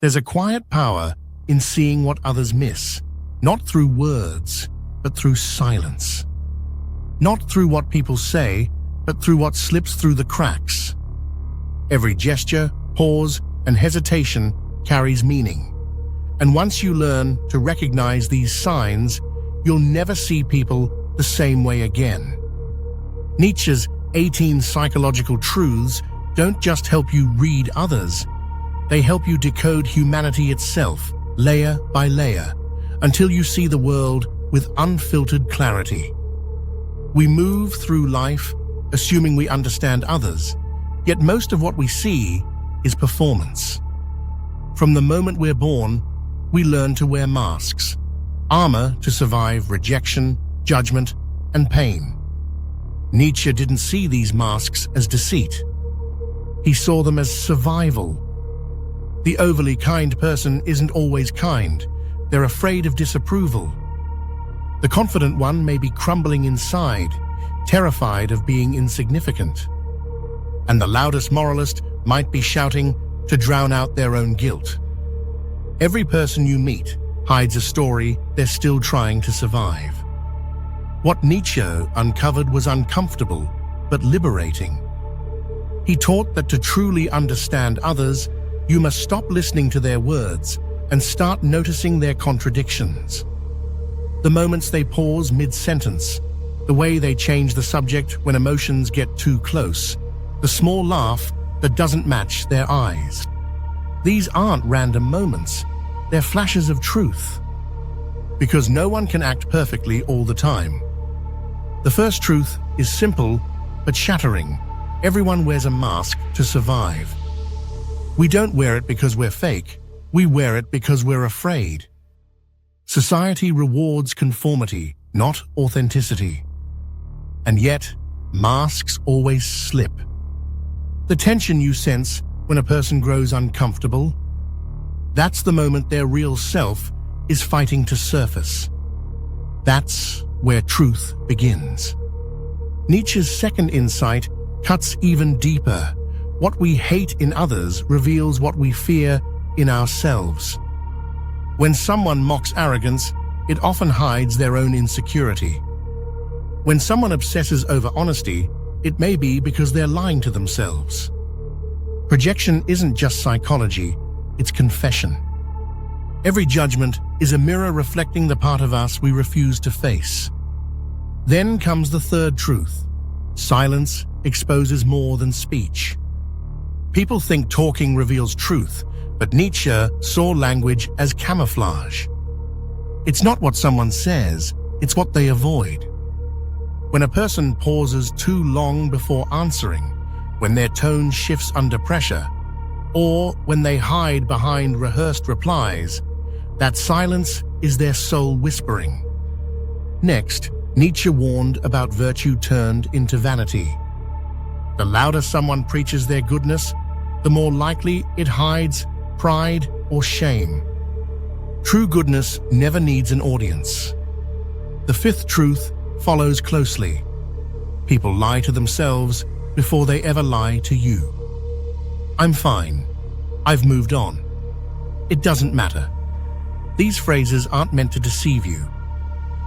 There's a quiet power in seeing what others miss, not through words, but through silence. Not through what people say, but through what slips through the cracks. Every gesture, pause, and hesitation carries meaning. And once you learn to recognize these signs, you'll never see people the same way again. Nietzsche's 18 psychological truths don't just help you read others. They help you decode humanity itself, layer by layer, until you see the world with unfiltered clarity. We move through life assuming we understand others, yet most of what we see is performance. From the moment we're born, we learn to wear masks, armor to survive rejection, judgment, and pain. Nietzsche didn't see these masks as deceit. He saw them as survival. The overly kind person isn't always kind. They're afraid of disapproval. The confident one may be crumbling inside, terrified of being insignificant. And the loudest moralist might be shouting to drown out their own guilt. Every person you meet hides a story they're still trying to survive. What Nietzsche uncovered was uncomfortable, but liberating. He taught that to truly understand others, you must stop listening to their words and start noticing their contradictions. The moments they pause mid-sentence, the way they change the subject when emotions get too close, the small laugh that doesn't match their eyes. These aren't random moments, they're flashes of truth. Because no one can act perfectly all the time. The first truth is simple but shattering. Everyone wears a mask to survive. We don't wear it because we're fake, we wear it because we're afraid. Society rewards conformity, not authenticity. And yet, masks always slip. The tension you sense when a person grows uncomfortable, that's the moment their real self is fighting to surface. That's where truth begins. Nietzsche's second insight cuts even deeper. What we hate in others reveals what we fear in ourselves. When someone mocks arrogance, it often hides their own insecurity. When someone obsesses over honesty, it may be because they're lying to themselves. Projection isn't just psychology, it's confession. Every judgment is a mirror reflecting the part of us we refuse to face. Then comes the third truth. Silence exposes more than speech. People think talking reveals truth, but Nietzsche saw language as camouflage. It's not what someone says, it's what they avoid. When a person pauses too long before answering, when their tone shifts under pressure, or when they hide behind rehearsed replies, that silence is their soul whispering. Next, Nietzsche warned about virtue turned into vanity. The louder someone preaches their goodness, the more likely it hides pride or shame. True goodness never needs an audience. The fifth truth follows closely. People lie to themselves before they ever lie to you. I'm fine. I've moved on. It doesn't matter. These phrases aren't meant to deceive you.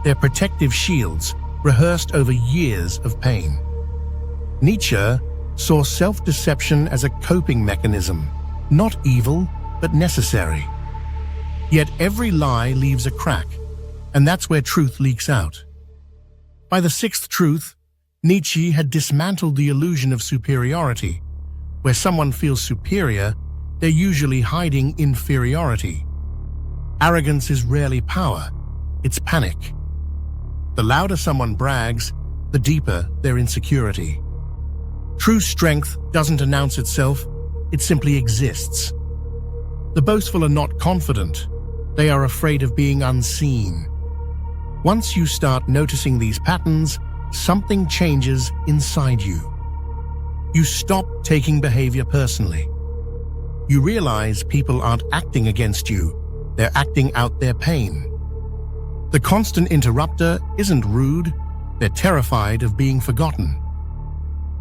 They're protective shields rehearsed over years of pain. Nietzsche saw self-deception as a coping mechanism, not evil, but necessary. Yet every lie leaves a crack, and that's where truth leaks out. By the sixth truth, Nietzsche had dismantled the illusion of superiority. Where someone feels superior, they're usually hiding inferiority. Arrogance is rarely power, it's panic. The louder someone brags, the deeper their insecurity. True strength doesn't announce itself, it simply exists. The boastful are not confident, they are afraid of being unseen. Once you start noticing these patterns, something changes inside you. You stop taking behavior personally. You realize people aren't acting against you, they're acting out their pain. The constant interrupter isn't rude, they're terrified of being forgotten.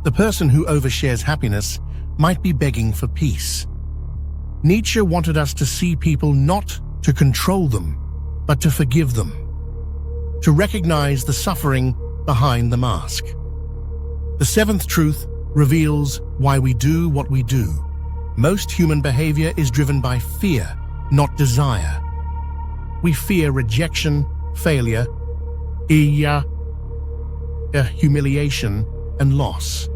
The person who overshares happiness might be begging for peace. Nietzsche wanted us to see people not to control them, but to forgive them, to recognize the suffering behind the mask. The seventh truth reveals why we do what we do. Most human behavior is driven by fear, not desire. We fear rejection, failure, humiliation, and loss.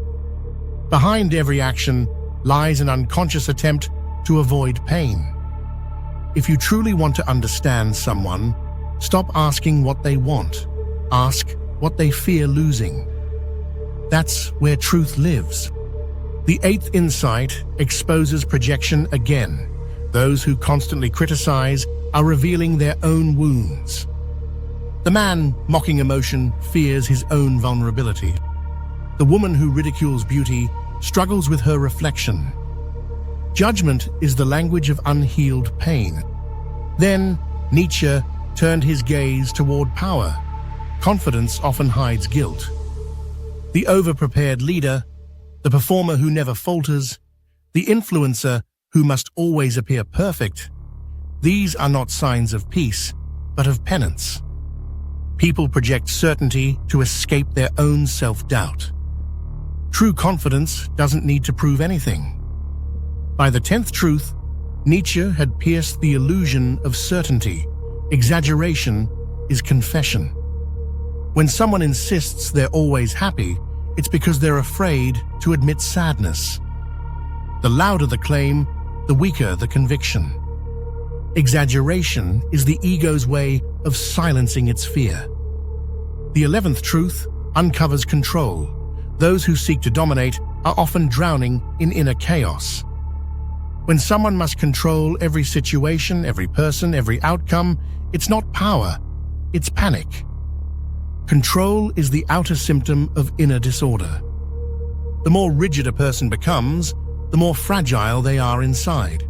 Behind every action lies an unconscious attempt to avoid pain. If you truly want to understand someone, stop asking what they want. Ask what they fear losing. That's where truth lives. The eighth insight exposes projection again. Those who constantly criticize are revealing their own wounds. The man mocking emotion fears his own vulnerability. The woman who ridicules beauty struggles with her reflection. Judgment is the language of unhealed pain. Then Nietzsche turned his gaze toward power. Confidence often hides guilt. The over-prepared leader, the performer who never falters, the influencer who must always appear perfect, these are not signs of peace, but of penance. People project certainty to escape their own self-doubt. True confidence doesn't need to prove anything. By the 10th truth, Nietzsche had pierced the illusion of certainty. Exaggeration is confession. When someone insists they're always happy, it's because they're afraid to admit sadness. The louder the claim, the weaker the conviction. Exaggeration is the ego's way of silencing its fear. The 11th truth uncovers control. Those who seek to dominate are often drowning in inner chaos. When someone must control every situation, every person, every outcome, it's not power, it's panic. Control is the outer symptom of inner disorder. The more rigid a person becomes, the more fragile they are inside.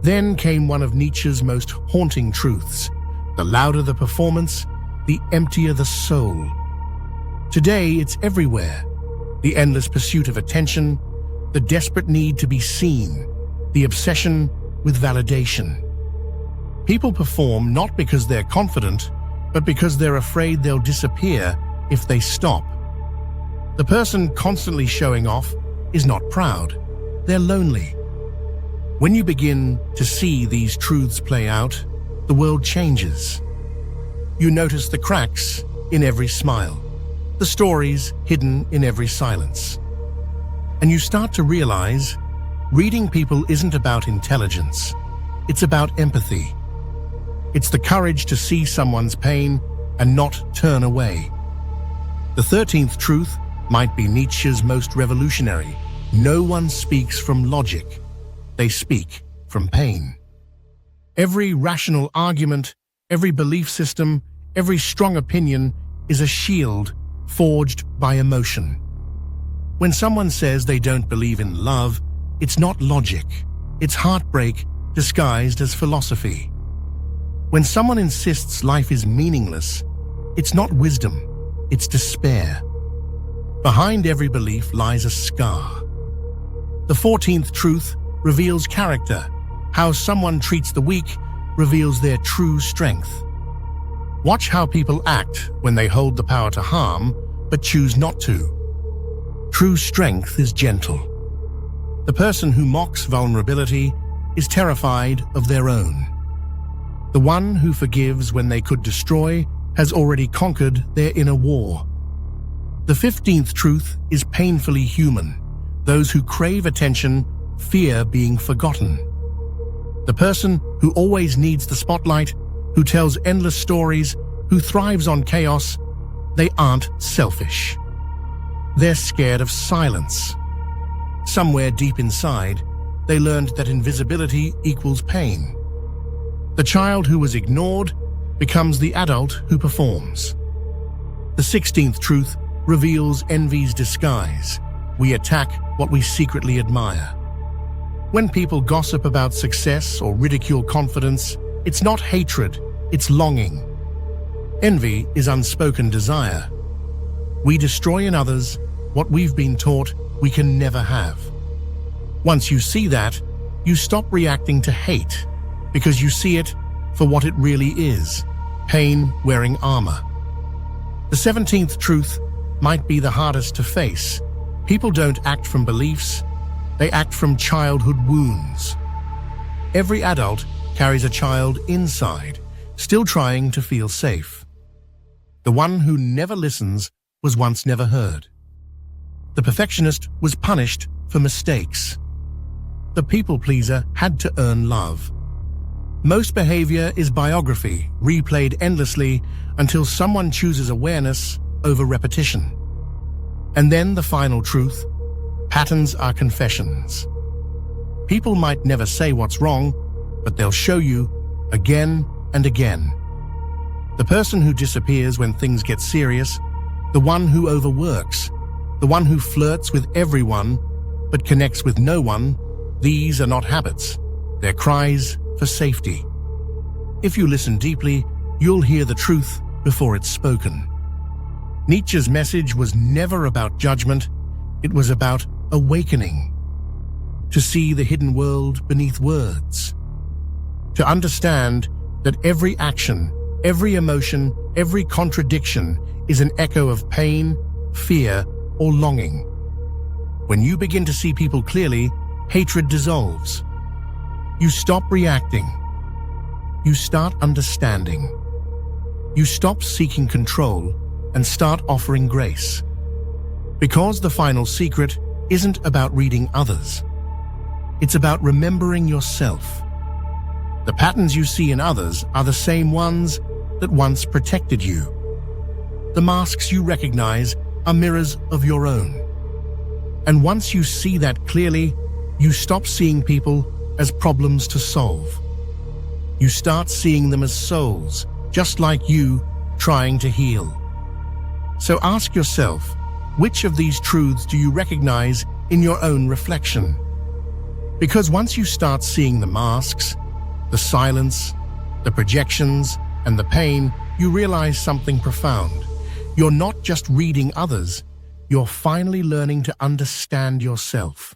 Then came one of Nietzsche's most haunting truths. The louder the performance, the emptier the soul. Today, it's everywhere. The endless pursuit of attention, the desperate need to be seen, the obsession with validation. People perform not because they're confident, but because they're afraid they'll disappear if they stop. The person constantly showing off is not proud, they're lonely. When you begin to see these truths play out, the world changes. You notice the cracks in every smile, the stories hidden in every silence. And you start to realize reading people isn't about intelligence, it's about empathy. It's the courage to see someone's pain and not turn away. The 13th truth might be Nietzsche's most revolutionary. No one speaks from logic, they speak from pain. Every rational argument, every belief system, every strong opinion is a shield forged by emotion. When someone says they don't believe in love, it's not logic, it's heartbreak disguised as philosophy. When someone insists life is meaningless, it's not wisdom, it's despair. Behind every belief lies a scar. The 14th truth reveals character. How someone treats the weak reveals their true strength. Watch how people act when they hold the power to harm, but choose not to. True strength is gentle. The person who mocks vulnerability is terrified of their own. The one who forgives when they could destroy has already conquered their inner war. The 15th truth is painfully human. Those who crave attention fear being forgotten. The person who always needs the spotlight, who tells endless stories, who thrives on chaos, they aren't selfish. They're scared of silence. Somewhere deep inside, they learned that invisibility equals pain. The child who was ignored becomes the adult who performs. The 16th truth reveals envy's disguise. We attack what we secretly admire. When people gossip about success or ridicule confidence, it's not hatred, it's longing. Envy is unspoken desire. We destroy in others what we've been taught we can never have. Once you see that, You stop reacting to hate because you see it for what it really is, pain wearing armor. The 17th truth might be the hardest to face. People don't act from beliefs, they act from childhood wounds. Every adult carries a child inside, still trying to feel safe. The one who never listens was once never heard. The perfectionist was punished for mistakes. The people pleaser had to earn love. Most behavior is biography, replayed endlessly until someone chooses awareness over repetition. And then the final truth: patterns are confessions. People might never say what's wrong, but they'll show you again and again. The person who disappears when things get serious, the one who overworks, the one who flirts with everyone but connects with no one, these are not habits, they're cries for safety. If you listen deeply, you'll hear the truth before it's spoken. Nietzsche's message was never about judgment, it was about awakening. To see the hidden world beneath words. To understand that every action, every emotion, every contradiction is an echo of pain, fear, or longing. When you begin to see people clearly, hatred dissolves. You stop reacting. You start understanding. You stop seeking control and start offering grace. Because the final secret isn't about reading others. It's about remembering yourself. The patterns you see in others are the same ones that once protected you. The masks you recognize are mirrors of your own. And once you see that clearly, you stop seeing people as problems to solve. You start seeing them as souls, just like you, trying to heal. So ask yourself, which of these truths do you recognize in your own reflection? Because once you start seeing the masks, the silence, the projections, and the pain, you realize something profound. You're not just reading others, you're finally learning to understand yourself.